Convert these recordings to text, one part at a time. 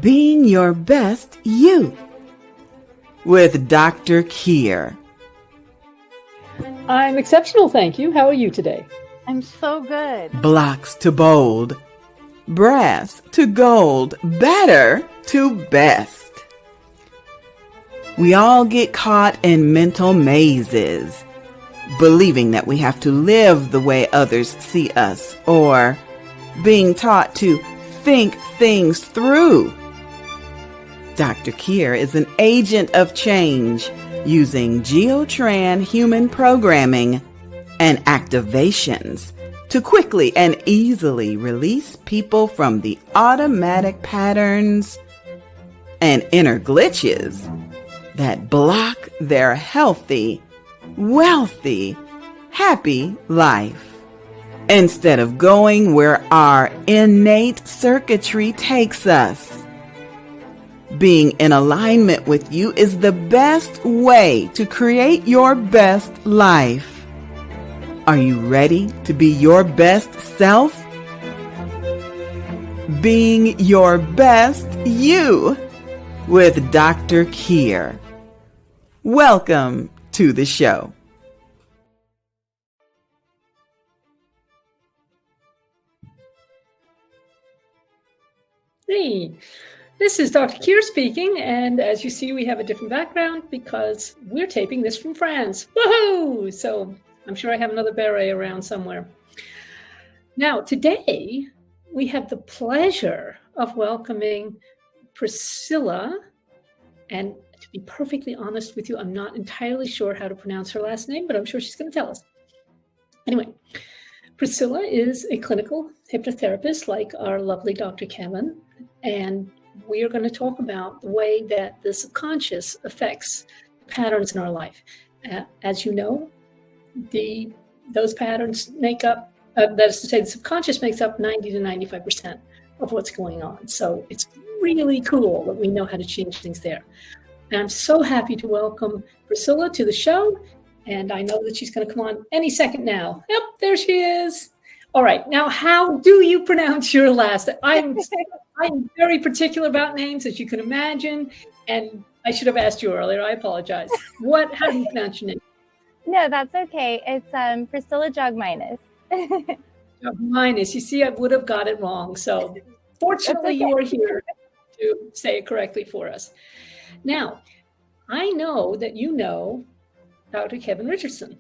Being Your Best You with Dr. Kyre. I'm exceptional, thank you. How are you today? I'm so good. Blocks to bold, brass to gold, better to best. We all get caught in mental mazes, believing that we have to live the way others see us, or being taught to think things through. Dr. Kyre is an agent of change using Geotran human programming and activations to quickly and easily release people from the automatic patterns and inner glitches that block their healthy, wealthy, happy life. Instead of going where our innate circuitry takes us. Being in alignment with you is the best way to create your best life. Are you ready to be your best self? Being Your Best You with Dr. Kyre. Welcome to the show. Hey, this is Dr. Kyre speaking, and as you see, we have a different background because we're taping this from France. Woohoo! So I'm sure I have another beret around somewhere. Now, today, we have the pleasure of welcoming Priscilla, and to be perfectly honest with you, I'm not entirely sure how to pronounce her last name, but I'm sure she's going to tell us. Anyway, Priscilla is a clinical hypnotherapist like our lovely Dr. Kevin, and we are going to talk about the way that the subconscious affects patterns in our life. As you know, those patterns make up, that is to say, the subconscious makes up 90 to 95% of what's going on. So it's really cool that we know how to change things there. And I'm so happy to welcome Priscilla to the show. And I know that she's going to come on any second now. Yep, there she is. All right. Now, how do you pronounce your last name? I'm very particular about names, as you can imagine. And I should have asked you earlier. I apologize. How do you pronounce your name? No, that's okay. It's Priscilla Jogminas. Jogminas. You see, I would have got it wrong. So fortunately, okay. You are here to say it correctly for us. Now, I know that you know Dr. Kevin Richardson.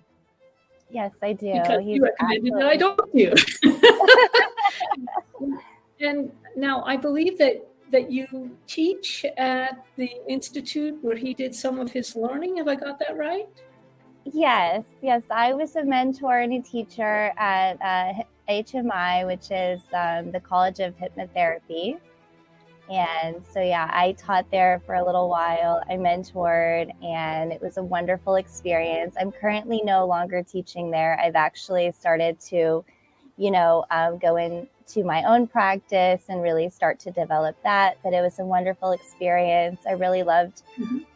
Yes, I do. Because you recommended that I don't do. And now I believe that you teach at the institute where he did some of his learning. Have I got that right? Yes. I was a mentor and a teacher at HMI, which is the College of Hypnotherapy. And so, yeah, I taught there for a little while. I mentored, and it was a wonderful experience. I'm currently no longer teaching there. I've actually started to, go into my own practice and really start to develop that. But it was a wonderful experience. I really loved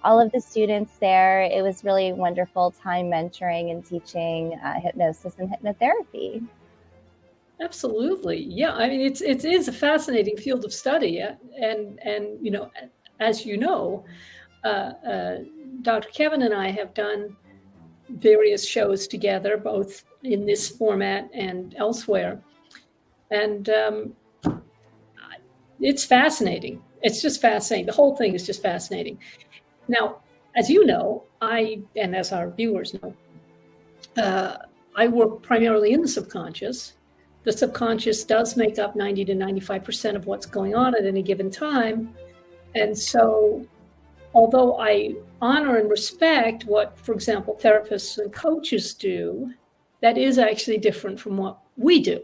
all of the students there. It was really wonderful time mentoring and teaching hypnosis and hypnotherapy. Absolutely. Yeah. I mean, it is a fascinating field of study. And as you know, Dr. Kevin and I have done various shows together, both in this format and elsewhere. And it's fascinating. It's just fascinating. The whole thing is just fascinating. Now, as you know, and as our viewers know, I work primarily in the subconscious. The subconscious does make up 90 to 95% of what's going on at any given time. And so, although I honor and respect what, for example, therapists and coaches do, that is actually different from what we do,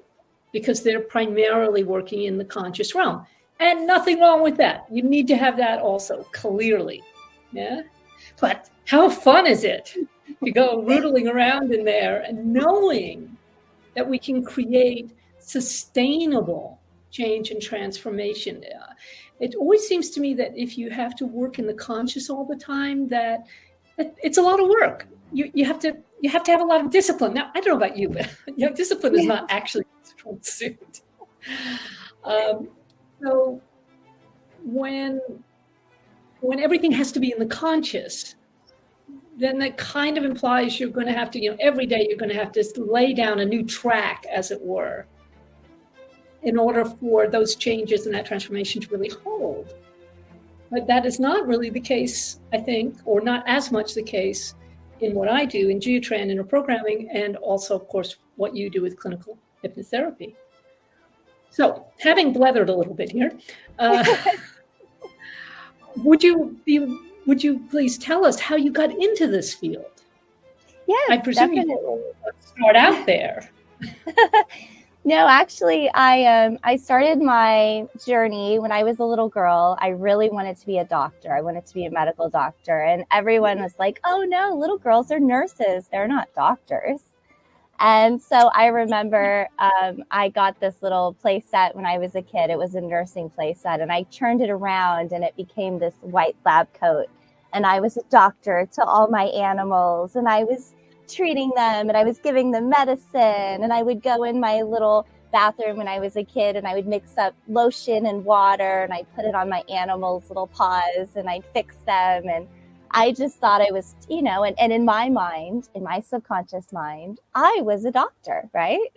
because they're primarily working in the conscious realm. And nothing wrong with that. You need to have that also, clearly. Yeah. But how fun is it to go rootling around in there and knowing that we can create sustainable change and transformation. It always seems to me that if you have to work in the conscious all the time, that it's a lot of work. you have to have a lot of discipline. Now, I don't know about you, but discipline is not actually a strong suit. So when everything has to be in the conscious, then that kind of implies you're going to have to, every day you're going to have to lay down a new track, as it were, in order for those changes and that transformation to really hold. But that is not really the case, I think, or not as much the case in what I do in geotran neuroprogramming, and also, of course, what you do with clinical hypnotherapy. So, having blethered a little bit here, would you please tell us how you got into this field? Yes, I presume definitely. you start out there. No, actually, I started my journey when I was a little girl. I really wanted to be a doctor. I wanted to be a medical doctor. And everyone was like, oh, no, little girls are nurses. They're not doctors. And so I remember I got this little play set when I was a kid. It was a nursing play set. And I turned it around and it became this white lab coat. And I was a doctor to all my animals. And I was treating them and I was giving them medicine, and I would go in my little bathroom when I was a kid and I would mix up lotion and water and I'd put it on my animals' little paws and I'd fix them. And I just thought I was, and in my mind, in my subconscious mind, I was a doctor, right?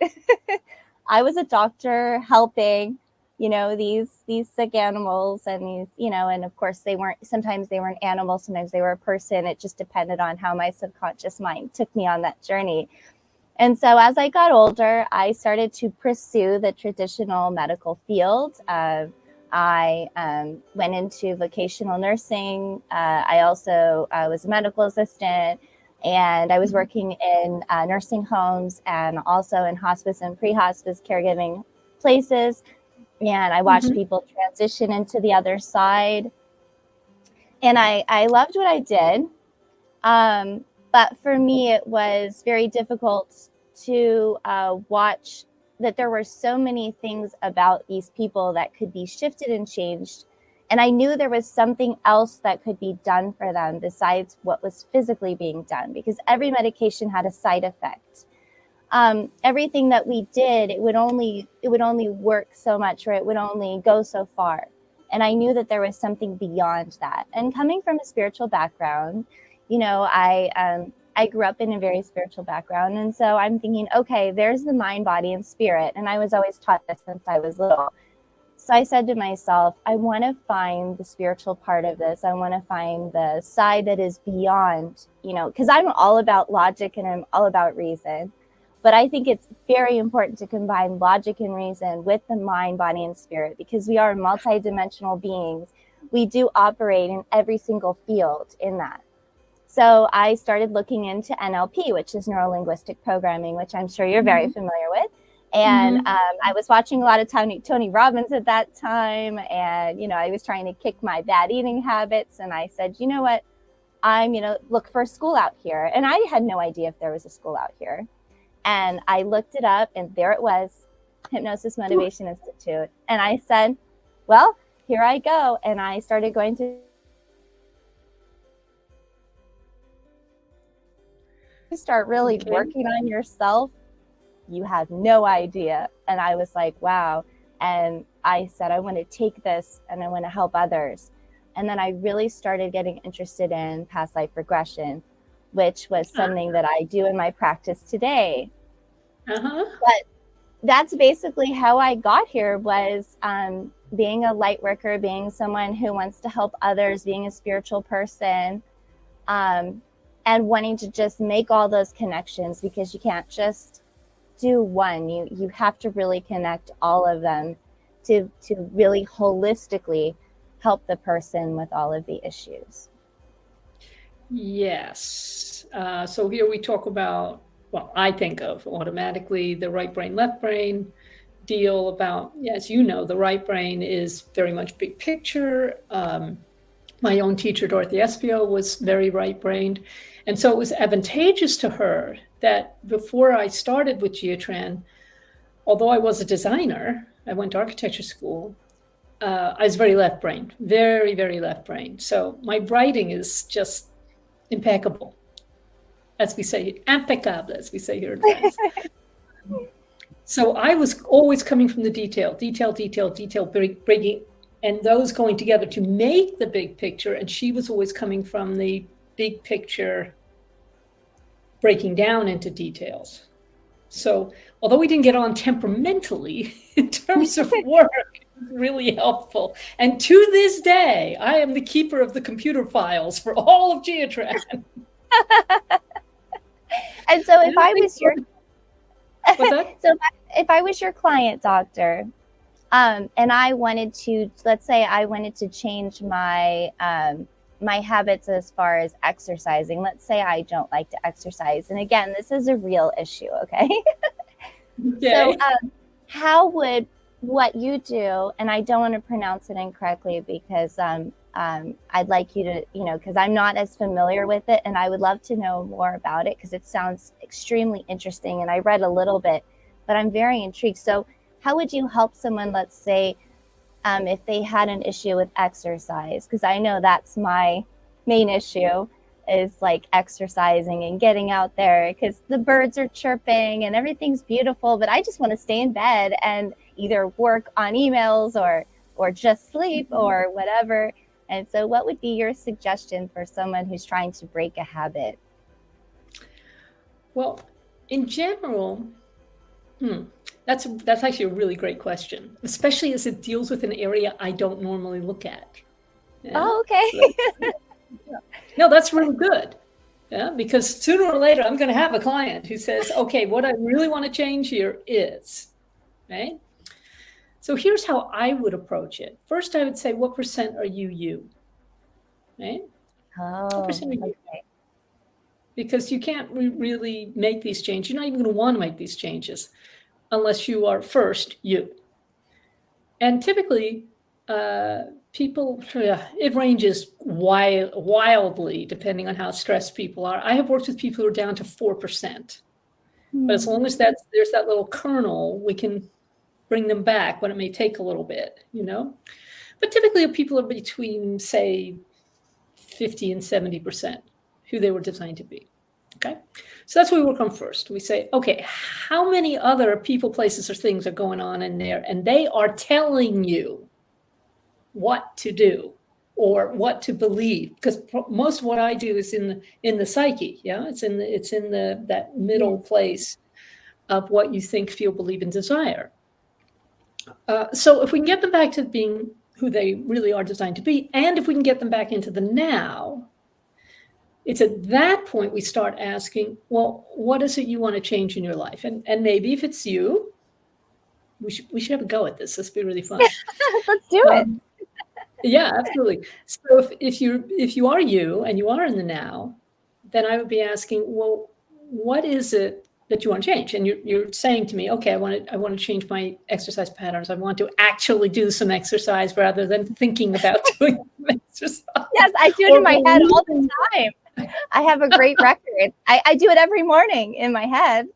I was a doctor helping, these sick animals, and these, and of course sometimes they weren't animals, sometimes they were a person. It just depended on how my subconscious mind took me on that journey. And so as I got older, I started to pursue the traditional medical field. I went into vocational nursing. I also was a medical assistant, and I was working in nursing homes and also in hospice and pre-hospice caregiving places. And I watched people transition into the other side. And I loved what I did. But for me, it was very difficult to watch that there were so many things about these people that could be shifted and changed. And I knew there was something else that could be done for them besides what was physically being done, because every medication had a side effect. Everything that we did, it would only work so much, or it would only go so far. And I knew that there was something beyond that. And coming from a spiritual background, I grew up in a very spiritual background. And so I'm thinking, okay, there's the mind, body, and spirit. And I was always taught this since I was little. So I said to myself, I want to find the spiritual part of this. I want to find the side that is beyond, because I'm all about logic and I'm all about reason. But I think it's very important to combine logic and reason with the mind, body, and spirit, because we are multidimensional beings. We do operate in every single field in that. So I started looking into NLP, which is neuro-linguistic programming, which I'm sure you're very familiar with. And I was watching a lot of Tony Robbins at that time. And, I was trying to kick my bad eating habits. And I said, you know what, I'm going to look for a school out here. And I had no idea if there was a school out here. And I looked it up, and there it was, Hypnosis Motivation Institute. And I said, well, here I go. And I started going to start really working on yourself. You have no idea. And I was like, wow. And I said, I want to take this and I want to help others. And then I really started getting interested in past life regression, which was something that I do in my practice today. But that's basically how I got here, was being a light worker, being someone who wants to help others, being a spiritual person, and wanting to just make all those connections, because you can't just do one. You have to really connect all of them to really holistically help the person with all of the issues. Yes. So here we talk about, well, I think of automatically the right brain, left brain deal about, as you know, the right brain is very much big picture. My own teacher, Dorothy Espio, was very right-brained. And so it was advantageous to her that before I started with Geotran, although I was a designer, I went to architecture school, I was very left-brained, very, very left-brained. So my writing is just impeccable. as we say, impeccable, as we say here in France. So I was always coming from the detail, bringing, and those going together to make the big picture. And she was always coming from the big picture, breaking down into details. So although we didn't get on temperamentally in terms of work, it was really helpful. And to this day, I am the keeper of the computer files for all of Geotran. And so if I was your What's that? so if I was your client, doctor, and I wanted to, let's say I wanted to change my my habits as far as exercising. Let's say I don't like to exercise. And again, this is a real issue, okay? Okay. So how would what you do, and I don't want to pronounce it incorrectly because I'd like you to, because I'm not as familiar with it, and I would love to know more about it because it sounds extremely interesting. And I read a little bit, but I'm very intrigued. So how would you help someone, let's say, if they had an issue with exercise? Because I know that's my main issue, is like exercising and getting out there, because the birds are chirping and everything's beautiful, but I just want to stay in bed and either work on emails or just sleep or whatever. And so what would be your suggestion for someone who's trying to break a habit? Well, in general, that's actually a really great question, especially as it deals with an area I don't normally look at. Yeah? Oh, okay. No, that's really good. Yeah, because sooner or later I'm going to have a client who says, okay, what I really want to change here is, right? So here's how I would approach it. First, I would say, what percent are you? Right? Oh, what percent are you? okay. Because you can't really make these changes. You're not even going to want to make these changes unless you are first you. And typically, people, it ranges wildly depending on how stressed people are. I have worked with people who are down to 4%. But as long as there's that little kernel, we can bring them back, but it may take a little bit, But typically people are between, say, 50 and 70% who they were designed to be. Okay. So that's what we work on first. We say, okay, how many other people, places, or things are going on in there? And they are telling you what to do or what to believe. Because most of what I do is in the psyche. Yeah. It's in that middle place of what you think, feel, believe, and desire. So if we can get them back to being who they really are designed to be, and if we can get them back into the now, it's at that point we start asking, well, what is it you want to change in your life? And maybe if it's you, we should have a go at this. This would be really fun. Let's do it. Yeah, absolutely. So if you are you and you are in the now, then I would be asking, well, what is it that you want to change? And you're saying to me, okay, I want to change my exercise patterns. I want to actually do some exercise rather than thinking about doing some exercise. Yes, I do it in my head all the time. I have a great record. I do it every morning in my head.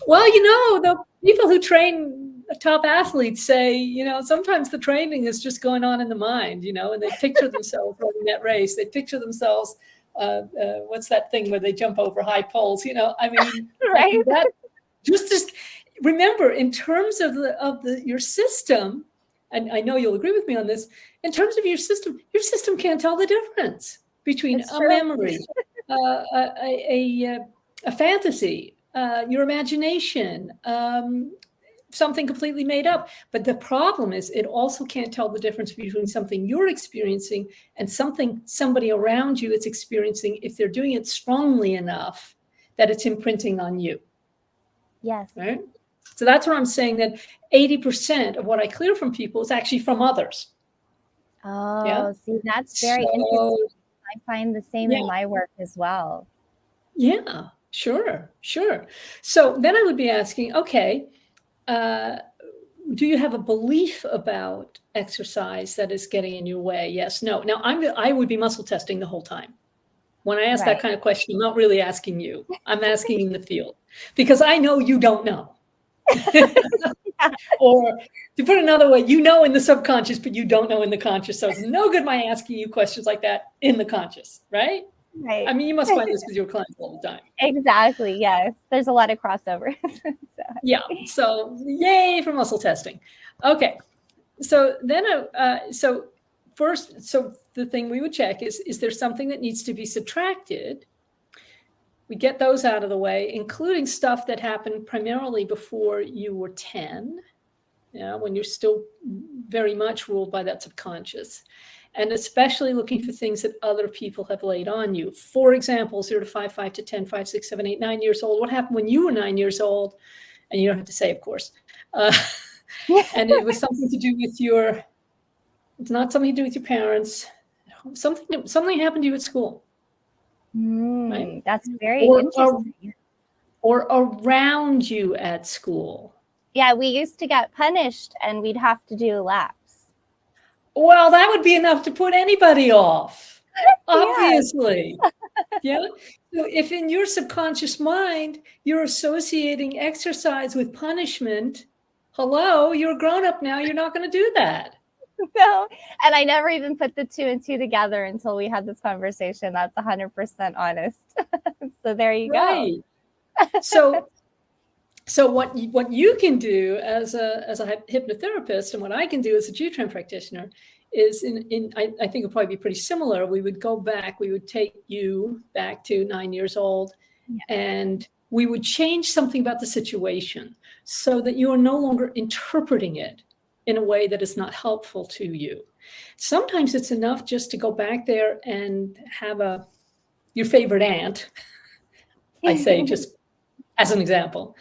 Well, the people who train top athletes say, sometimes the training is just going on in the mind, and they picture themselves running that race. They picture themselves, what's that thing where they jump over high poles? Right. That just remember, in terms of your system, and I know you'll agree with me on this, in terms of your system can't tell the difference between a memory, a fantasy, your imagination, something completely made up. But the problem is it also can't tell the difference between something you're experiencing and something somebody around you is experiencing if they're doing it strongly enough that it's imprinting on you. Yes. Right? So that's where I'm saying that 80% of what I clear from people is actually from others. Oh, yeah? See, that's very interesting. I find the same in my work as well. Yeah, sure. So then I would be asking, okay, do you have a belief about exercise that is getting in your way? Yes, no. Now I would be muscle testing the whole time. When I ask that kind of question, I'm not really asking you. I'm asking in the field because I know you don't know. Or to put it another way, you know in the subconscious, but you don't know in the conscious. So it's no good my asking you questions like that in the conscious, right? Right. I mean, you must find this with your clients all the time. Exactly. Yes. There's a lot of crossover. Yeah. So yay for muscle testing. Okay. So then, so the thing we would check is there something that needs to be subtracted? We get those out of the way, including stuff that happened primarily before you were 10, when you're still very much ruled by that subconscious. And especially looking for things that other people have laid on you. For example, 0 to 5, 5 to 10, 5, 6, 7, 8, 9 years old. What happened when you were 9 years old? And you don't have to say, of course. And it was something to do with it's not something to do with your parents. Something happened to you at school. Right? That's very interesting. Or around you at school. Yeah, we used to get punished and we'd have to do laps. Well, that would be enough to put anybody off, obviously. Yeah. So if in your subconscious mind, you're associating exercise with punishment, hello, you're a grown-up now, you're not going to do that. No, and I never even put the 2 and 2 together until we had this conversation. That's 100% honest. So there you go. So what you can do as a hypnotherapist, and what I can do as a G-Trend practitioner, is I think it'll probably be pretty similar. We would go back, we would take you back to 9 years old, and we would change something about the situation so that you are no longer interpreting it in a way that is not helpful to you. Sometimes it's enough just to go back there and have your favorite aunt, I say just as an example,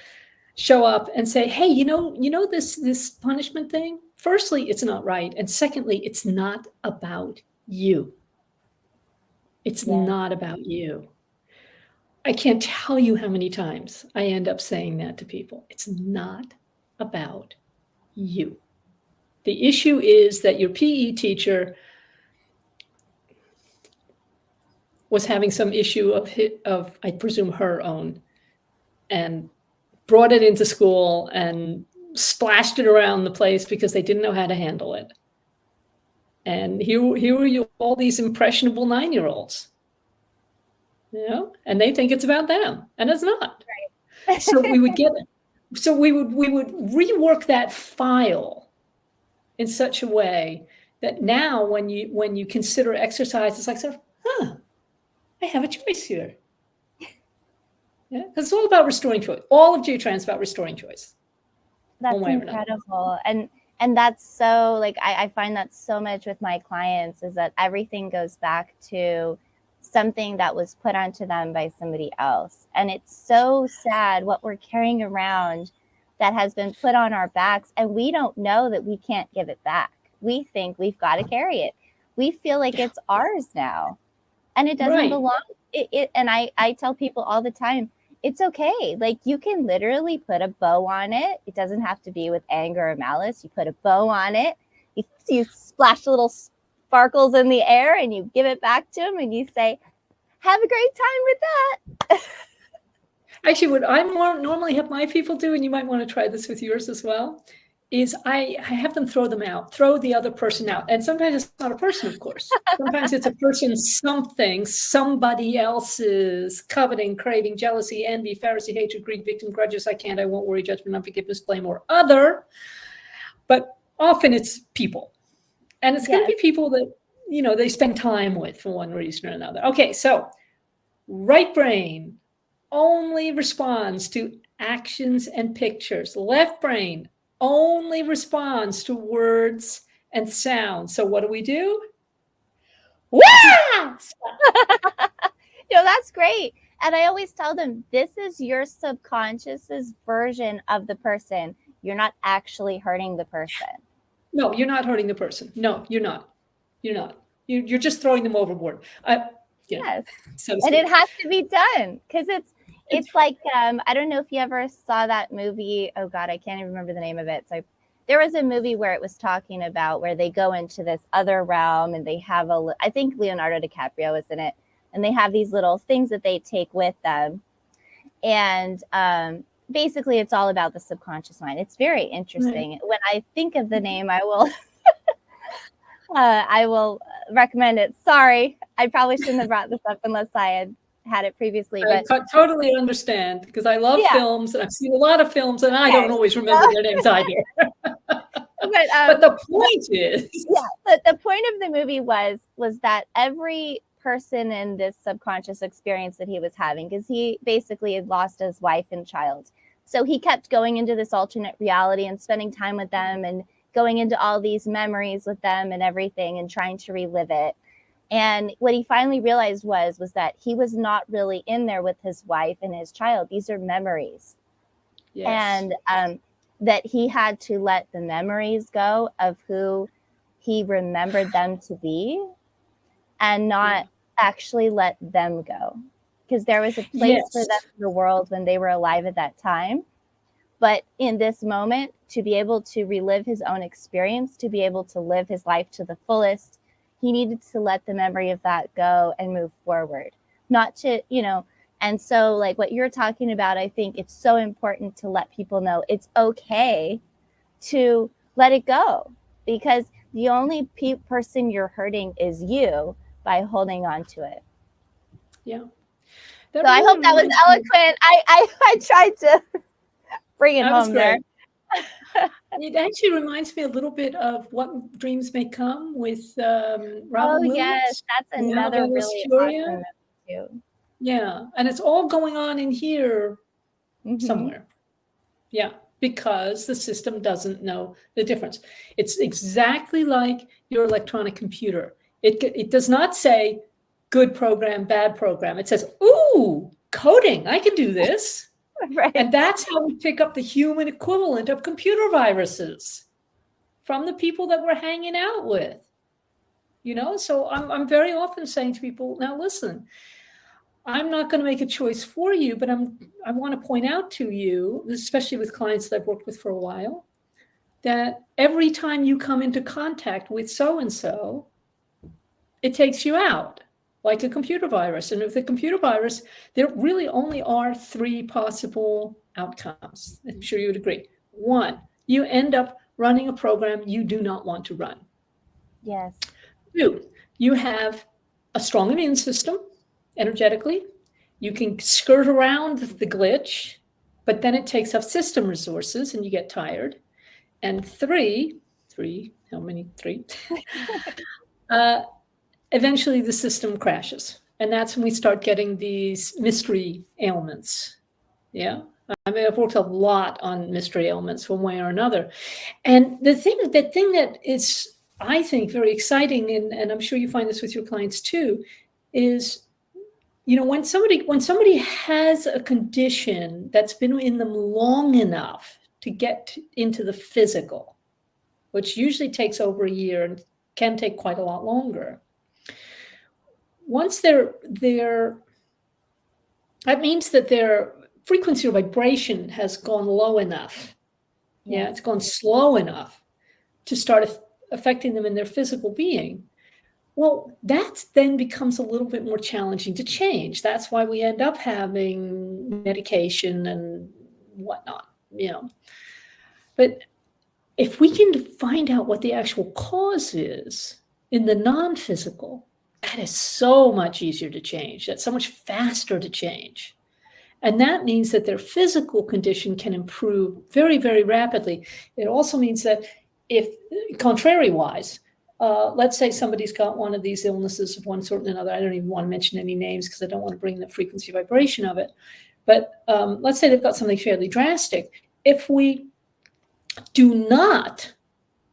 show up and say, hey, you know this punishment thing? Firstly, it's not right. And secondly, it's not about you. It's not about you. I can't tell you how many times I end up saying that to people. It's not about you. The issue is that your PE teacher was having some issue of I presume, her own, and brought it into school and splashed it around the place because they didn't know how to handle it. And here were you, all these impressionable 9-year-olds, and they think it's about them, and it's not. Right. So we would rework that file in such a way that now when you consider exercise, it's like, I have a choice here. Yeah, because it's all about restoring choice. All of G-Trend is about restoring choice. That's incredible. And that's so, like, I find that so much with my clients, is that everything goes back to something that was put onto them by somebody else. And it's so sad what we're carrying around that has been put on our backs, and we don't know that we can't give it back. We think we've got to carry it. We feel like it's ours now, and it doesn't belong. And I tell people all the time, it's okay. Like, you can literally put a bow on it. It doesn't have to be with anger or malice. You put a bow on it. You splash little sparkles in the air and you give it back to them and you say, have a great time with that. Actually, what I normally have my people do, and you might want to try this with yours as well, is I have them throw the other person out. And sometimes it's not a person, of course. Sometimes it's a person, somebody else's coveting, craving, jealousy, envy, Pharisee, hatred, greed, victim, grudges, I won't worry, judgment, unforgiveness, blame, or other. But often it's people. And it's going to be people that, they spend time with for one reason or another. Okay, so right brain only responds to actions and pictures. Left brain only responds to words and sounds. So what do? Wow! That's great. And I always tell them, this is your subconscious's version of the person. You're not actually hurting the person. No, you're not hurting the person. No, you're not. You're just throwing them overboard. Yes. And it has to be done, because it's like, I don't know if you ever saw that movie. Oh God, I can't even remember the name of it. So there was a movie where it was talking about where they go into this other realm and they have I think Leonardo DiCaprio was in it, and they have these little things that they take with them. And basically it's all about the subconscious mind. It's very interesting. Right. When I think of the name, I will recommend it. Sorry, I probably shouldn't have brought this up unless I had it previously. But I totally understand, because I love films and I've seen a lot of films and I don't always remember their names either. But the point is, the point of the movie was that every person in this subconscious experience that he was having, because he basically had lost his wife and child, so he kept going into this alternate reality and spending time with them and going into all these memories with them and everything and trying to relive it. And what he finally realized was that he was not really in there with his wife and his child. These are memories. Yes. And that he had to let the memories go of who he remembered them to be and not actually let them go. Because there was a place for them in the world when they were alive at that time. But in this moment, to be able to relive his own experience, to be able to live his life to the fullest, he needed to let the memory of that go and move forward. Not to, and so like what you're talking about, I think it's so important to let people know it's okay to let it go, because the only person you're hurting is you by holding on to it. Yeah. So I hope that was eloquent. I tried to bring it home there. It actually reminds me a little bit of What Dreams May Come with Robin Williams. Yes, that's another really awesome movie too. Yeah, and it's all going on in here somewhere. Yeah, because the system doesn't know the difference. It's exactly like your electronic computer. It does not say good program, bad program. It says, ooh, coding, I can do this. Right. And that's how we pick up the human equivalent of computer viruses from the people that we're hanging out with. So I'm very often saying to people, now listen, I'm not going to make a choice for you, but I want to point out to you, especially with clients that I've worked with for a while, that every time you come into contact with so-and-so, it takes you out like a computer virus. And with the computer virus, there really only are 3 possible outcomes. I'm sure you would agree. 1, you end up running a program you do not want to run. Yes. 2, you have a strong immune system energetically. You can skirt around the glitch, but then it takes up system resources and you get tired. And 3, how many 3? Eventually the system crashes. And that's when we start getting these mystery ailments. Yeah. I mean, I've worked a lot on mystery ailments one way or another. And the thing that is, I think, very exciting, and I'm sure you find this with your clients too, is, when somebody has a condition that's been in them long enough to get into the physical, which usually takes over a year and can take quite a lot longer. Once that means that their frequency or vibration has gone low enough. Yeah, it's gone slow enough to start affecting them in their physical being. Well, that then becomes a little bit more challenging to change. That's why we end up having medication and whatnot, But if we can find out what the actual cause is in the non-physical, that is so much easier to change. That's so much faster to change. And that means that their physical condition can improve very, very rapidly. It also means that if, contrary-wise, let's say somebody's got one of these illnesses of one sort and another. I don't even want to mention any names because I don't want to bring the frequency vibration of it. But let's say they've got something fairly drastic. If we do not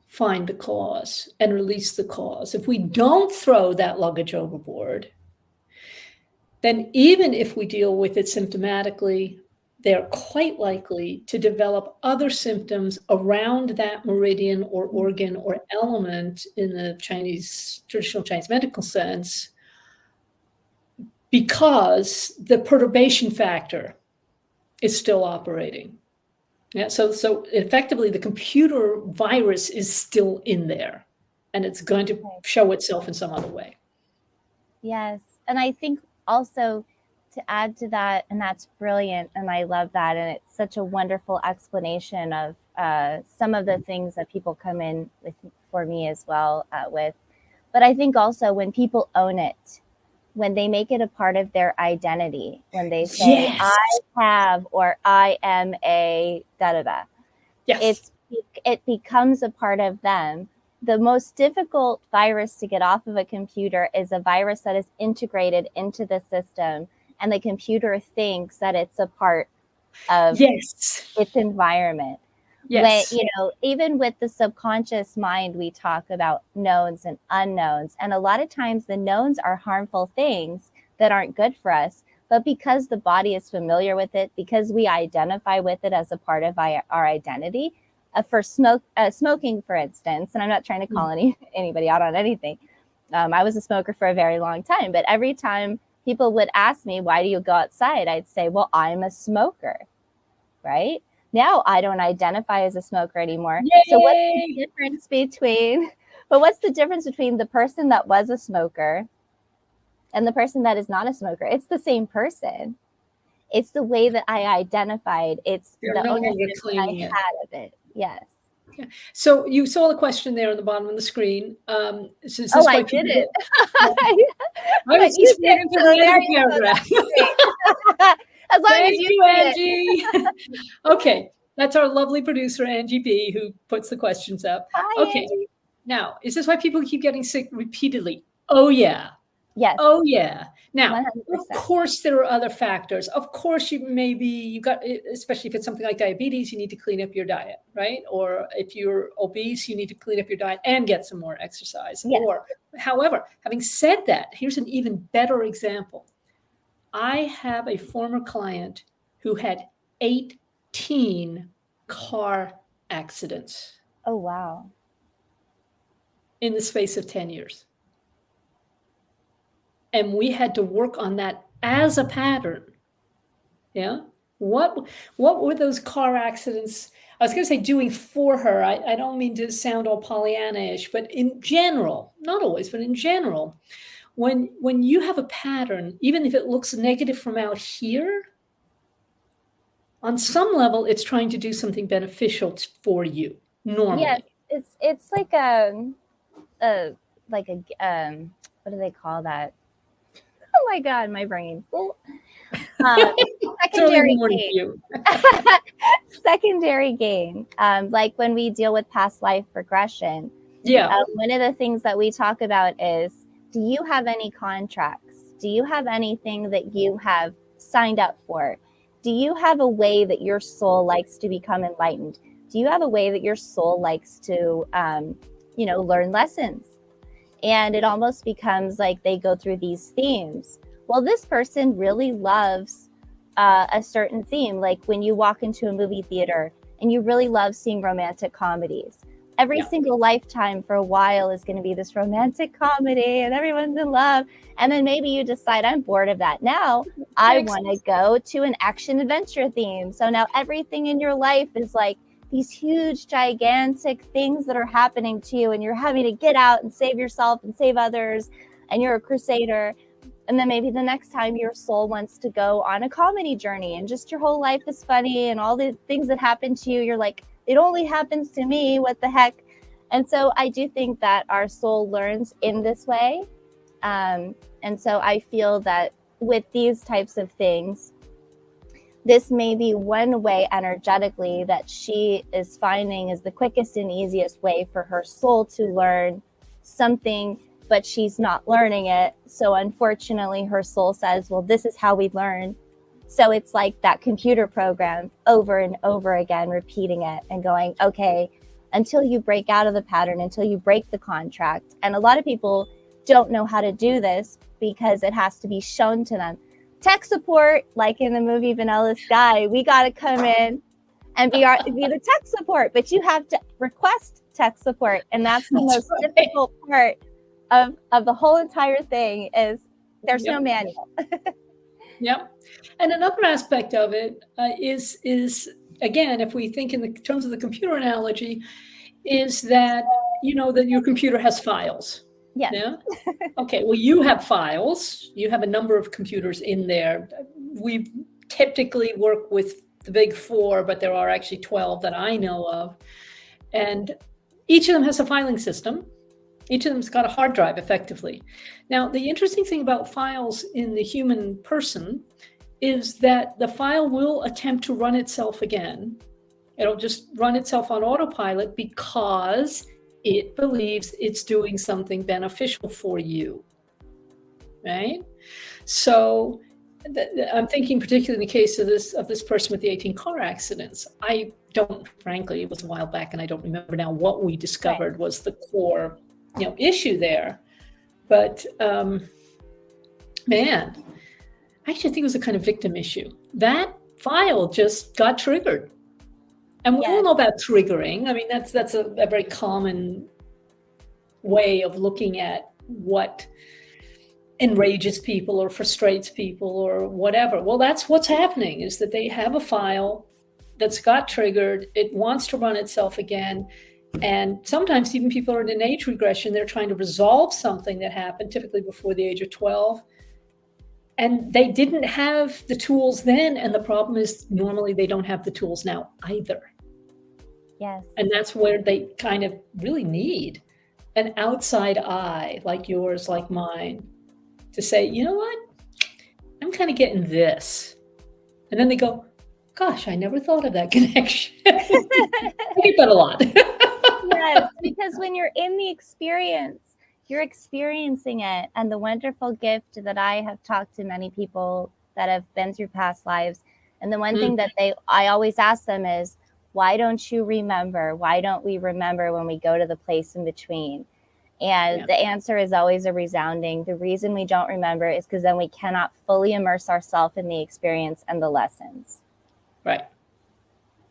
find the cause and release the cause, if we don't throw that luggage overboard, then even if we deal with it symptomatically, they're quite likely to develop other symptoms around that meridian or organ or element in the traditional Chinese medical sense, because the perturbation factor is still operating. Yeah, so effectively the computer virus is still in there, and it's going to show itself in some other way. Yes, and I think also to add to that, and that's brilliant, and I love that, and it's such a wonderful explanation of some of the things that people come in with for me as well with. But I think also when people own it, when they make it a part of their identity, when they say, Yes. I have, or I am a da-da-da, Yes. it becomes a part of them. The most difficult virus to get off of a computer is a virus that is integrated into the system, and the computer thinks that it's a part of Yes. its environment. Yes. When, even with the subconscious mind, we talk about knowns and unknowns. And a lot of times the knowns are harmful things that aren't good for us. But because the body is familiar with it, because we identify with it as a part of our identity, for smoking, for instance, and I'm not trying to call anybody out on anything. I was a smoker for a very long time, but every time people would ask me, why do you go outside? I'd say, well, I'm a smoker, right? Now I don't identify as a smoker anymore. Yay! So what's the difference between the person that was a smoker and the person that is not a smoker? It's the same person. It's the way that I identified. It's the ownership I had of it. Yes. Yeah. So you saw the question there on the bottom of the screen. I did it. I was just reading to the end of the paragraph. As long as you Angie. Okay, that's our lovely producer, Angie B., who puts the questions up. Hi, okay, Angie. Now, is this why people keep getting sick repeatedly? Oh, yeah. Yes. Oh, yeah. Now, 100%. Of course, there are other factors. Of course, you got, especially if it's something like diabetes, you need to clean up your diet, right? Or if you're obese, you need to clean up your diet and get some more exercise. Yes. However, having said that, here's an even better example. I have a former client who had 18 car accidents. Oh, wow. In the space of 10 years. And we had to work on that as a pattern. Yeah. What were those car accidents? I was going to say doing for her. I don't mean to sound all Pollyanna-ish, but in general, not always, but in general, when you have a pattern, even if it looks negative from out here, on some level, it's trying to do something beneficial for you normally. Yes, it's like what do they call that? Oh my God, my brain. Secondary gain. Secondary gain. Like when we deal with past life regression. Yeah. One of the things that we talk about is, do you have any contracts? Do you have anything that you have signed up for? Do you have a way that your soul likes to become enlightened? Do you have a way that your soul likes to, learn lessons? And it almost becomes like they go through these themes. Well, this person really loves a certain theme. Like when you walk into a movie theater and you really love seeing romantic comedies. Every single lifetime for a while is going to be this romantic comedy and everyone's in love. And then maybe you decide, I'm bored of that. Now I want to go to an action adventure theme. So now everything in your life is like these huge, gigantic things that are happening to you, and you're having to get out and save yourself and save others, and you're a crusader. And then maybe the next time your soul wants to go on a comedy journey and just your whole life is funny and all the things that happen to you, you're like, it only happens to me, what the heck? And so I do think that our soul learns in this way. And so I feel that with these types of things, this may be one way energetically that she is finding is the quickest and easiest way for her soul to learn something, but she's not learning it. So unfortunately, her soul says, well, this is how we learn. So it's like that computer program over and over again, repeating it and going, okay, until you break out of the pattern, until you break the contract. And a lot of people don't know how to do this because it has to be shown to them. Tech support, like in the movie Vanilla Sky, we got to come in and be the tech support, but you have to request tech support. And that's the most difficult part of the whole entire thing is there's no manual. Yep. And another aspect of it is again, if we think in the terms of the computer analogy, is that, that your computer has files, Yes. Yeah. Okay. Well, you have files. You have a number of computers in there. We typically work with the big four, but there are actually 12 that I know of. And each of them has a filing system. Each of them's got a hard drive effectively. Now, the interesting thing about files in the human person is that the file will attempt to run itself again. It'll just run itself on autopilot because it believes it's doing something beneficial for you, right? So I'm thinking particularly in the case of this person with the 18 car accidents. I don't, frankly, it was a while back and I don't remember now what we discovered was the core, issue there. But man, I actually think it was a kind of victim issue. That file just got triggered. And we all know about triggering. I mean, that's a very common way of looking at what enrages people or frustrates people or whatever. Well, that's what's happening, is that they have a file that's got triggered. It wants to run itself again. And sometimes even people are in an age regression. They're trying to resolve something that happened, typically before the age of 12. And they didn't have the tools then. And the problem is normally they don't have the tools now either. Yes. And that's where they kind of really need an outside eye like yours, like mine, to say, you know what, I'm kind of getting this. And then they go, gosh, I never thought of that connection. I get that a lot. Yes, because when you're in the experience, you're experiencing it. And the wonderful gift that I have talked to many people that have been through past lives. And the one thing that I always ask them is, why don't you remember? Why don't we remember when we go to the place in between? And the answer is always a resounding. The reason we don't remember is because then we cannot fully immerse ourselves in the experience and the lessons. Right.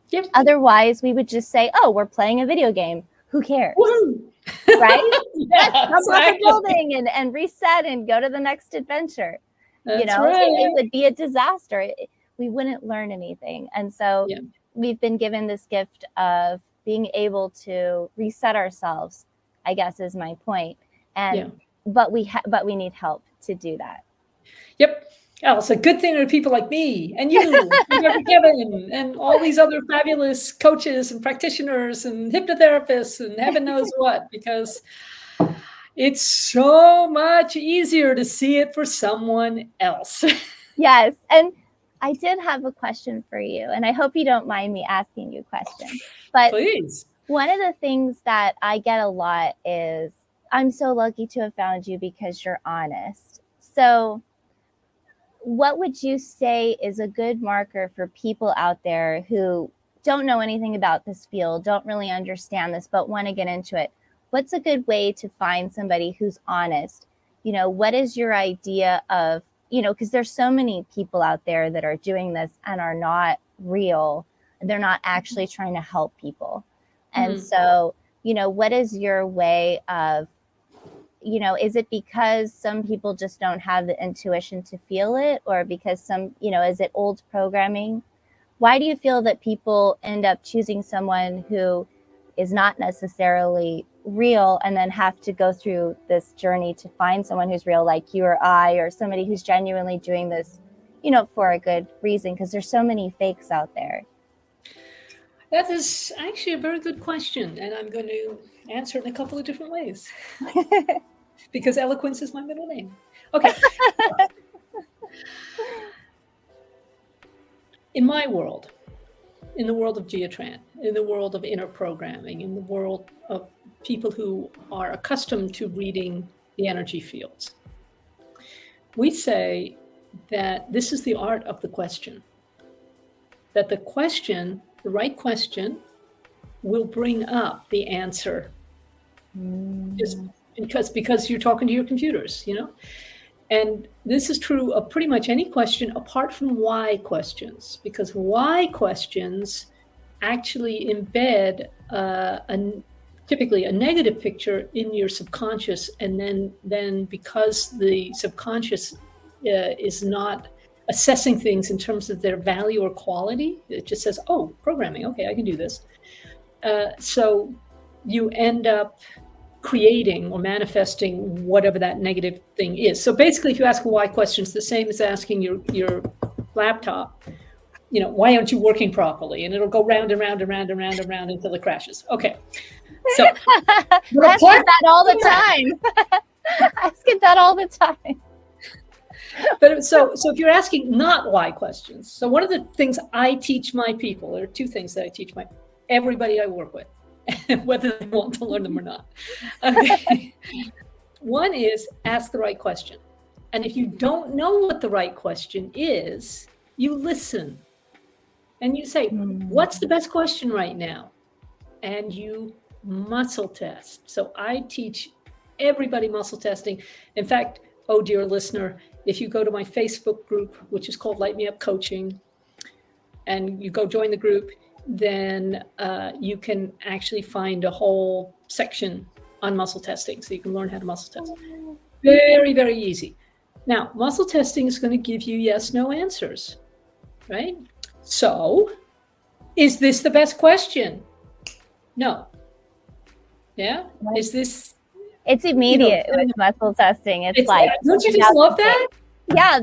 Yep. Otherwise, we would just say, oh, we're playing a video game. Who cares? Woo-hoo. Right? Yeah, Let's jump off exactly. the building and reset and go to the next adventure. That's Right. It would be a disaster. We wouldn't learn anything. And so we've been given this gift of being able to reset ourselves, I guess is my point. And but we need help to do that. Yep. Oh, it's a good thing there are people like me and you and Dr. Kevin and all these other fabulous coaches and practitioners and hypnotherapists and heaven knows what, because it's so much easier to see it for someone else. Yes. And I did have a question for you, and I hope you don't mind me asking you a question. But please. One of the things that I get a lot is, I'm so lucky to have found you because you're honest. So what would you say is a good marker for people out there who don't know anything about this field, don't really understand this, but want to get into it? What's a good way to find somebody who's honest? What is your idea of, because there's so many people out there that are doing this and are not real. They're not actually trying to help people. And so, what is your way of, is it because some people just don't have the intuition to feel it, or because is it old programming? Why do you feel that people end up choosing someone who is not necessarily real and then have to go through this journey to find someone who's real, like you or I, or somebody who's genuinely doing this, for a good reason? Because there's so many fakes out there. That is actually a very good question, and I'm going to answer it in a couple of different ways. Because eloquence is my middle name. Okay. In my world, in the world of Geotran, in the world of inner programming, in the world of people who are accustomed to reading the energy fields, we say that this is the art of the question. That the question, the right question, will bring up the answer. Just because you're talking to your computers, And this is true of pretty much any question apart from why questions, because why questions actually embed typically a negative picture in your subconscious. And then because the subconscious is not assessing things in terms of their value or quality, it just says, oh, programming, okay, I can do this. So you end up creating or manifesting whatever that negative thing is. So basically, if you ask a why question, it's the same as asking your laptop, why aren't you working properly? And it'll go round and round and round and round and round until it crashes. Okay. So I ask it that all the time. I ask it that all the time. But so if you're asking not why questions, so one of the things I teach my people, there are two things that I teach everybody I work with, whether they want to learn them or not. Okay. One is ask the right question. And if you don't know what the right question is, you listen and you say, what's the best question right now? And you muscle test. So I teach everybody muscle testing. In fact, oh, dear listener, if you go to my Facebook group, which is called Light Me Up Coaching, and you go join the group, then you can actually find a whole section on muscle testing. So you can learn how to muscle test. Very, very easy. Now, muscle testing is going to give you yes, no answers, right? So is this the best question? No. Yeah? Is this... It's immediate with muscle testing. It's like, don't you just love that? Yeah,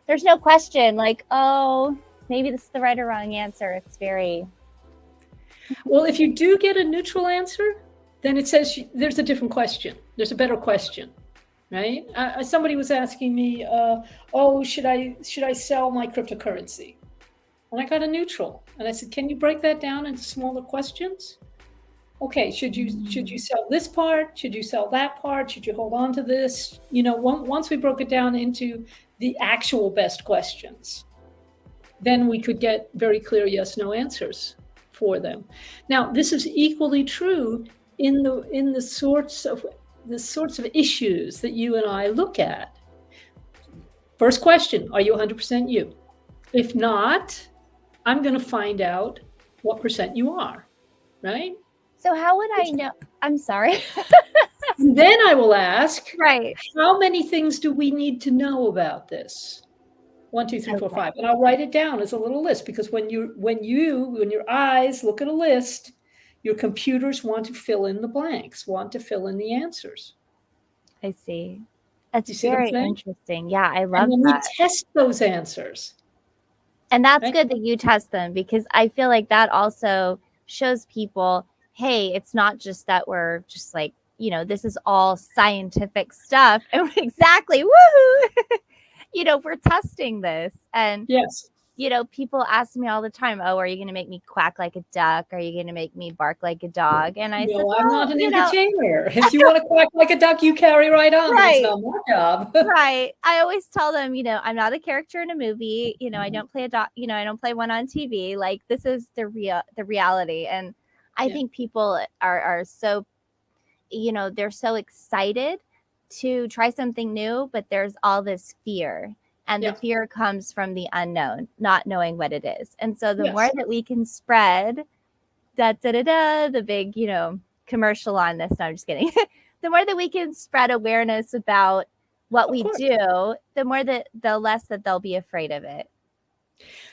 there's no question like, oh, maybe this is the right or wrong answer. It's very... Well, if you do get a neutral answer, then it says there's a different question. There's a better question, right? Somebody was asking me, oh, should I sell my cryptocurrency? And I got a neutral. And I said, can you break that down into smaller questions? Okay, should you sell this part? Should you sell that part? Should you hold on to this? Once we broke it down into the actual best questions, then we could get very clear yes, no answers for them. Now, this is equally true in the sorts of issues that you and I look at. First question, are you 100% you? If not, I'm going to find out what percent you are, right? So how would I know? I'm sorry. Then I will ask, right, how many things do we need to know about this? 1, 2, 3, 4, 5. And I'll write it down as a little list, because when your eyes look at a list, your computers want to fill in the blanks, want to fill in the answers. I see. That's very interesting. Yeah, I love and then that. We test those answers. And that's good that you test them, because I feel like that also shows people, hey, it's not just that we're just like, this is all scientific stuff. And exactly, woohoo! We're testing this. And yes, people ask me all the time, oh, are you going to make me quack like a duck? Are you going to make me bark like a dog? And I said, I'm not an entertainer. If you want to quack like a duck, you carry right on. Right. It's not my job. Right. I always tell them, I'm not a character in a movie. I don't play a dog. I don't play one on TV. Like, this is the reality. And I think people are so, they're so excited to try something new, but there's all this fear. And the fear comes from the unknown, not knowing what it is. And so the more that we can spread the big, commercial on this, no, I'm just kidding. The more that we can spread awareness about what we do, the less that they'll be afraid of it.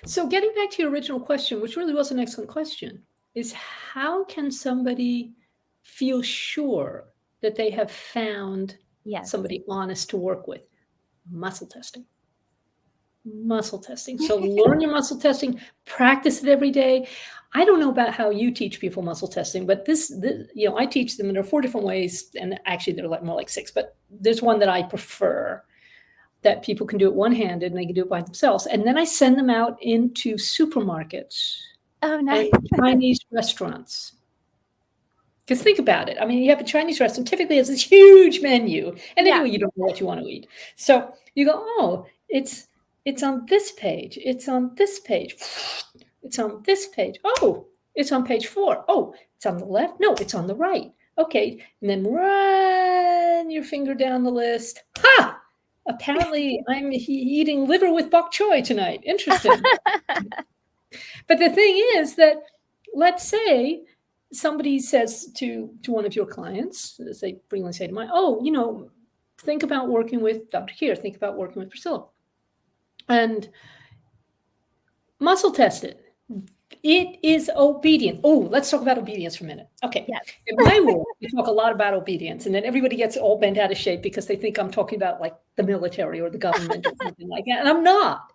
So getting back to your original question, which really was an excellent question, is how can somebody feel sure that they have found somebody honest to work with? Muscle testing. So learn your muscle testing, practice it every day. I don't know about how you teach people muscle testing, but this I teach them, and there are 4 different ways, and actually they're more like 6, but there's one that I prefer, that people can do it one-handed and they can do it by themselves. And then I send them out into supermarkets. Oh, nice. And Chinese restaurants. Because think about it. I mean, you have a Chinese restaurant, typically has this huge menu, and anyway, you don't know what you want to eat. So you go, oh, it's on this page. It's on this page. It's on this page. Oh, it's on page 4. Oh, it's on the left. No, it's on the right. Okay. And then run your finger down the list. Ha! Apparently I'm eating liver with bok choy tonight. Interesting. But the thing is that, let's say somebody says to one of your clients, as they frequently say to mine, oh, think about working with Dr. Kyre, think about working with Priscilla. And muscle test it. It is obedient. Oh, let's talk about obedience for a minute. Okay. Yes. In my world, we talk a lot about obedience, and then everybody gets all bent out of shape because they think I'm talking about like the military or the government or something like that. And I'm not.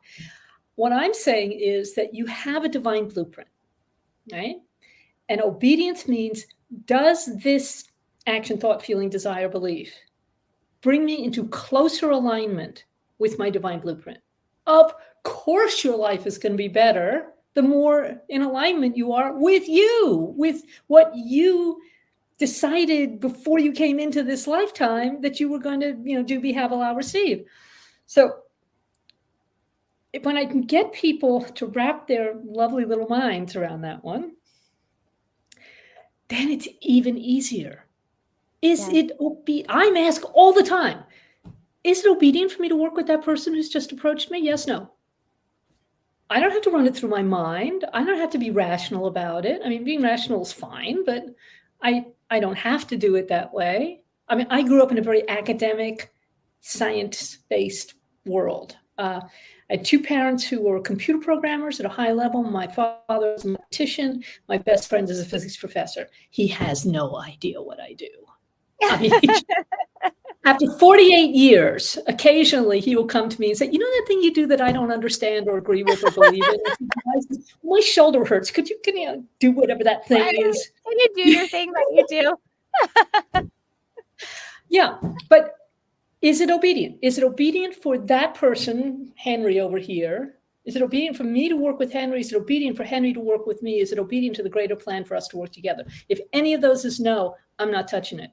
What I'm saying is that you have a divine blueprint, right? And obedience means, does this action, thought, feeling, desire, belief bring me into closer alignment with my divine blueprint? Of course, your life is going to be better the more in alignment you are with you, with what you decided before you came into this lifetime that you were going to, do, be, have, allow, receive. So when I can get people to wrap their lovely little minds around that one, then it's even easier. Is it I'm asked all the time, is it obedient for me to work with that person who's just approached me? Yes, no. I don't have to run it through my mind. I don't have to be rational about it. I mean, being rational is fine, but I don't have to do it that way. I mean, I grew up in a very academic, science-based world. I had two parents who were computer programmers at a high level. My father was a mathematician. My best friend is a physics professor. He has no idea what I do. I mean, after 48 years, occasionally he will come to me and say, you know that thing you do that I don't understand or agree with or believe in? My shoulder hurts. Can you do whatever that thing is? Can you do your thing that you do? Yeah, but is it obedient? Is it obedient for that person, Henry over here? Is it obedient for me to work with Henry? Is it obedient for Henry to work with me? Is it obedient to the greater plan for us to work together? If any of those is no, I'm not touching it.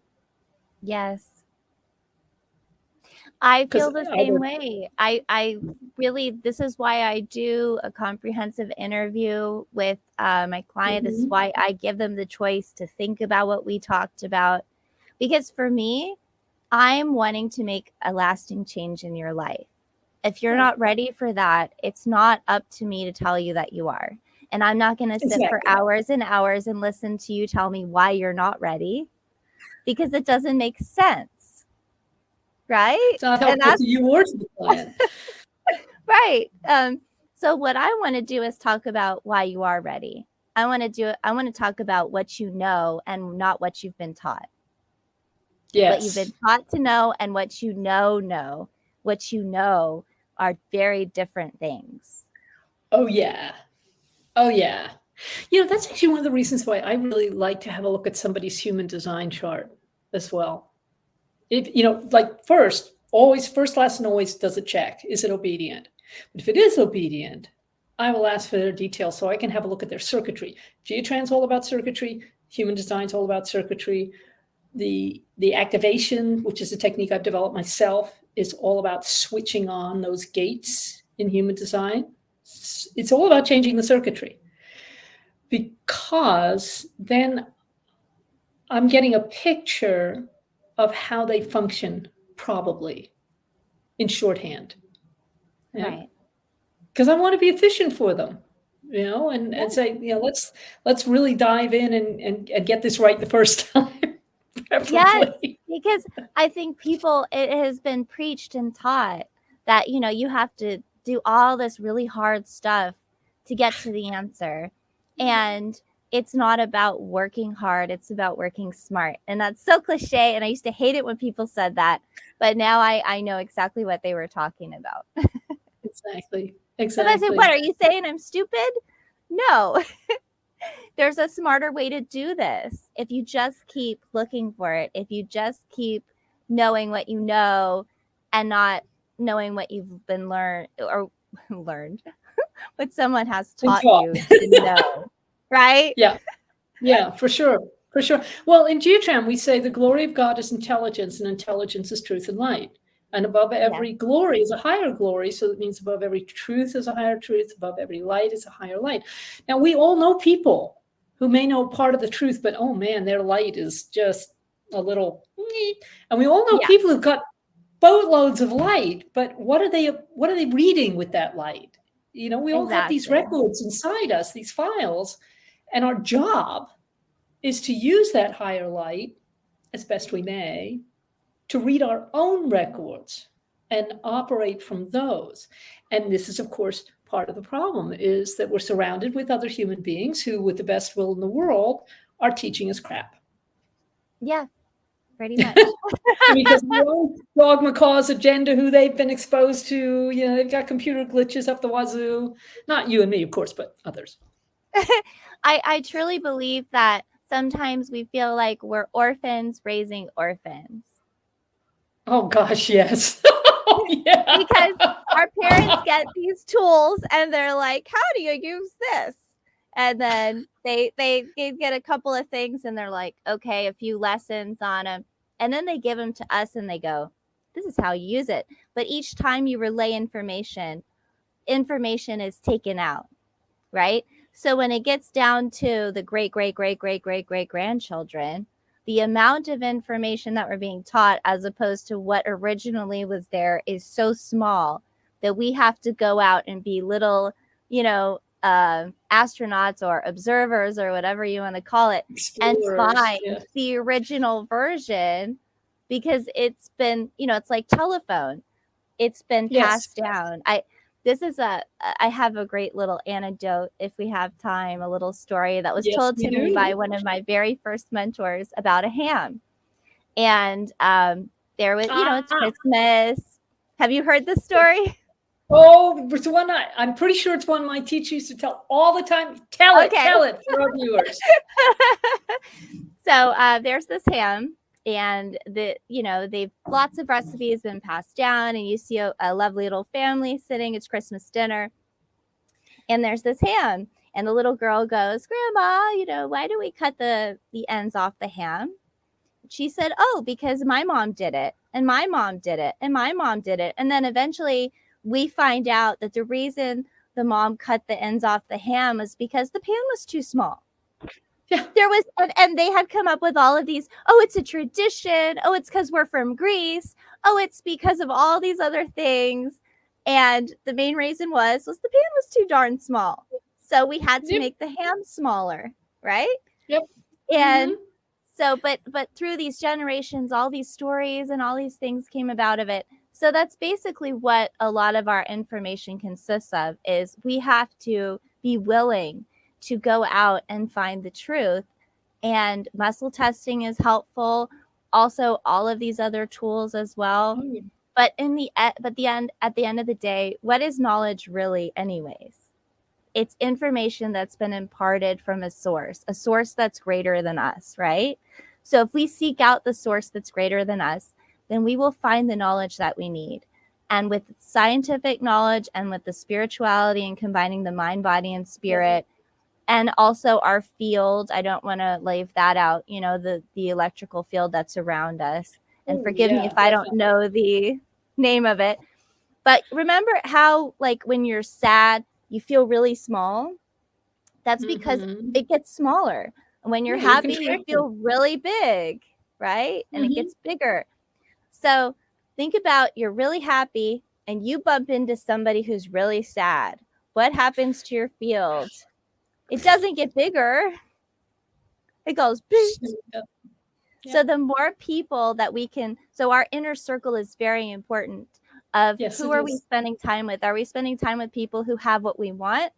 Yes. I feel the same way. I really, this is why I do a comprehensive interview with my client. This is why I give them the choice to think about what we talked about. Because for me, I'm wanting to make a lasting change in your life. If you're not ready for that, it's not up to me to tell you that you are. And I'm not going to sit for hours and hours and listen to you tell me why you're not ready, because it doesn't make sense. Right? It's not helpful to you or to the client. Right. So what I want to do is talk about why you are ready. I want to talk about what you know and not what you've been taught. Yes. What you've been taught to know and what you know. What you know are very different things. Oh, yeah. Oh, yeah. That's actually one of the reasons why I really like to have a look at somebody's human design chart as well. First lesson always does a check. Is it obedient? But if it is obedient, I will ask for their details so I can have a look at their circuitry. Geotran's all about circuitry. Human design's all about circuitry. The activation, which is a technique I've developed myself, is all about switching on those gates in human design. It's all about changing the circuitry, because then I'm getting a picture of how they function, probably in shorthand. Right. Because I want to be efficient for them, and say, let's really dive in and get this right the first time. Yes, because I think it has been preached and taught that, you have to do all this really hard stuff to get to the answer. And it's not about working hard. It's about working smart. And that's so cliche. And I used to hate it when people said that. But now I know exactly what they were talking about. Exactly. So I said, what, are you saying I'm stupid? No. There's a smarter way to do this. If you just keep looking for it, if you just keep knowing what you know and not knowing what you've been learned, what someone has taught you to know, right? Yeah, for sure. Well, in Geotran, we say the glory of God is intelligence, and intelligence is truth and light. And above every glory is a higher glory. So that means above every truth is a higher truth. Above every light is a higher light. Now, we all know people who may know part of the truth, but oh man, their light is just a little. And we all know people who've got boatloads of light, but what are they reading with that light? We all have these records inside us, these files, and our job is to use that higher light as best we may to read our own records and operate from those. And this is, of course, part of the problem, is that we're surrounded with other human beings who, with the best will in the world, are teaching us crap. Yeah, pretty much. Because dogma cause agenda, who they've been exposed to, they've got computer glitches up the wazoo. Not you and me, of course, but others. I truly believe that sometimes we feel like we're orphans raising orphans. Oh gosh, yes. Yeah. Because our parents get these tools and they're like, how do you use this? And then they get a couple of things and they're like, okay, a few lessons on them. And then they give them to us and they go, this is how you use it. But each time you relay information is taken out, right? So when it gets down to the great grandchildren, the amount of information that we're being taught as opposed to what originally was there is so small that we have to go out and be little, astronauts or observers or whatever you want to call it, and find the original version, because it's been, it's like telephone. It's been passed down. I have a great little anecdote, if we have time, a little story that was told to me by one of my very first mentors about a ham. And there was, it's Christmas. Have you heard this story? Oh, it's one I'm pretty sure it's one my teacher used to tell all the time. Tell it for our viewers. So there's this ham, and they've lots of recipes been passed down, and you see a lovely little family sitting. It's Christmas dinner, and there's this ham, and the little girl goes, Grandma, why do we cut the ends off the ham? She said, oh, because my mom did it, and my mom did it, and my mom did it. And then eventually we find out that the reason the mom cut the ends off the ham was because the pan was too small. Yeah. There was, and they had come up with all of these, oh, it's a tradition. Oh, it's because we're from Greece. Oh, it's because of all these other things. And the main reason was the pan was too darn small. So we had to make the ham smaller, right? Yep. And so, but through these generations, all these stories and all these things came about of it. So that's basically what a lot of our information consists of, is we have to be willing to go out and find the truth. And muscle testing is helpful. Also, all of these other tools as well. But at the end of the day, what is knowledge really anyways? It's information that's been imparted from a source that's greater than us, right? So if we seek out the source that's greater than us, then we will find the knowledge that we need. And with scientific knowledge and with the spirituality and combining the mind, body, and spirit, and also our field, I don't want to leave that out, the electrical field that's around us. And forgive me if I don't know the name of it. But remember how, like, when you're sad, you feel really small? That's because it gets smaller. And when you're happy, you feel really big, right? And it gets bigger. So think about, you're really happy and you bump into somebody who's really sad. What happens to your field? It doesn't get bigger. It goes. Yeah. So the more people that we can, so our inner circle is very important. Who are we spending time with? Are we spending time with people who have what we want?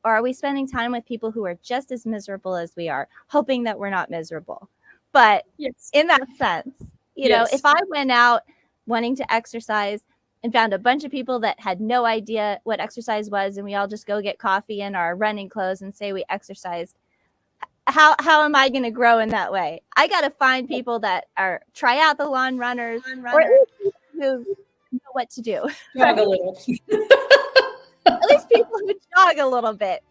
Or are we spending time with people who are just as miserable as we are, hoping that we're not miserable? But in that sense, if I went out wanting to exercise and found a bunch of people that had no idea what exercise was, and we all just go get coffee in our running clothes and say we exercised, how am I going to grow in that way? I got to find people that are triathlon runners, or at least people who know what to do. Jog a little. At least people who jog a little bit.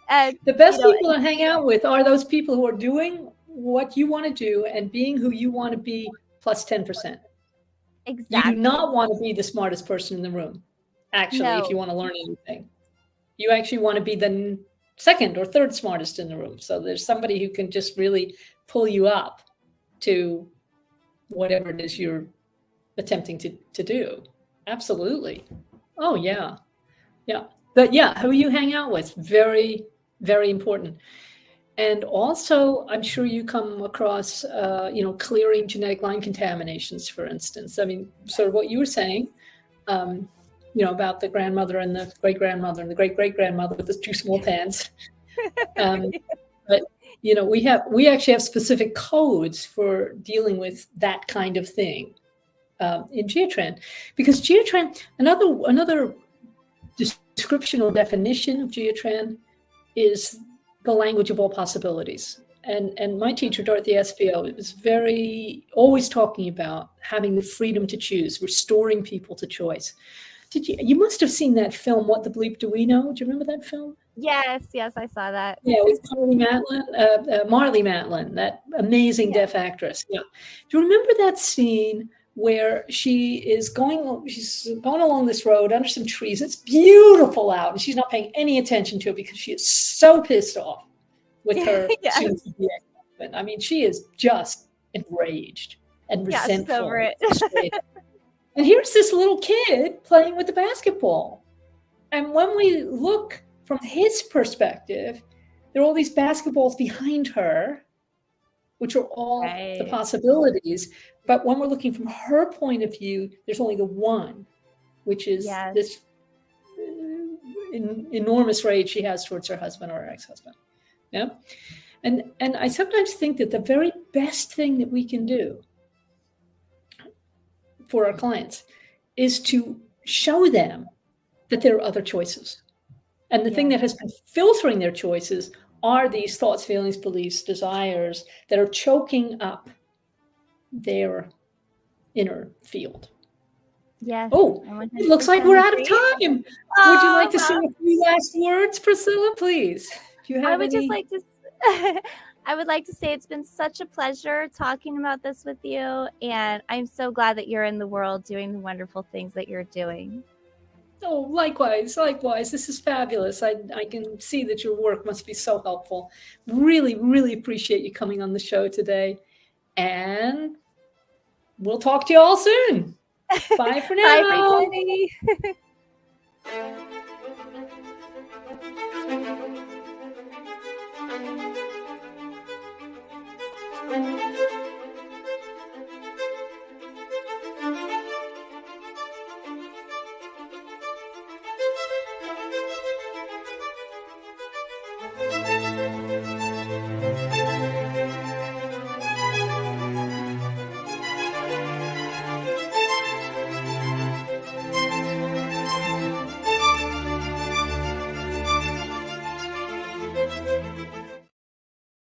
And the best people to hang out with are those people who are doing what you want to do and being who you want to be, plus 10%. Exactly. You do not want to be the smartest person in the room, actually, if you want to learn anything. You actually want to be the second or third smartest in the room. So there's somebody who can just really pull you up to whatever it is you're attempting to do. Absolutely. Oh, yeah. Yeah. But yeah, who you hang out with, very, very important. And also, I'm sure you come across, clearing genetic line contaminations, for instance. I mean, sort of what you were saying, about the grandmother and the great grandmother and the great great grandmother with the two small pans. Um, but we actually have specific codes for dealing with that kind of thing in Geotran, because Geotran, another description or definition of Geotran is the language of all possibilities. And my teacher, Dorothy Espio, was always talking about having the freedom to choose, restoring people to choice. You must have seen that film, What the Bleep Do We Know? Do you remember that film? Yes, I saw that. Yeah, with Marlee Matlin, that amazing deaf actress. Yeah. Do you remember that scene where she's going along this road under some trees? It's beautiful out, and she's not paying any attention to it because she is so pissed off with her soon-to-be ex-husband. I mean, she is just enraged and resentful. She's over it. And here's this little kid playing with the basketball. And when we look from his perspective, there are all these basketballs behind her, which are all the possibilities. But when we're looking from her point of view, there's only the one, which is this enormous rage she has towards her husband or her ex-husband. Yeah. And I sometimes think that the very best thing that we can do for our clients is to show them that there are other choices. And the thing that has been filtering their choices are these thoughts, feelings, beliefs, desires that are choking up their inner field. Yes. Oh, it looks like we're out of time. Would you like to say a few last words, Priscilla, please? Do you have I would like to say it's been such a pleasure talking about this with you, and I'm so glad that you're in the world doing the wonderful things that you're doing. Oh, likewise. This is fabulous. I can see that your work must be so helpful. Really, really appreciate you coming on the show today. And we'll talk to you all soon. Bye for now. Bye, everybody.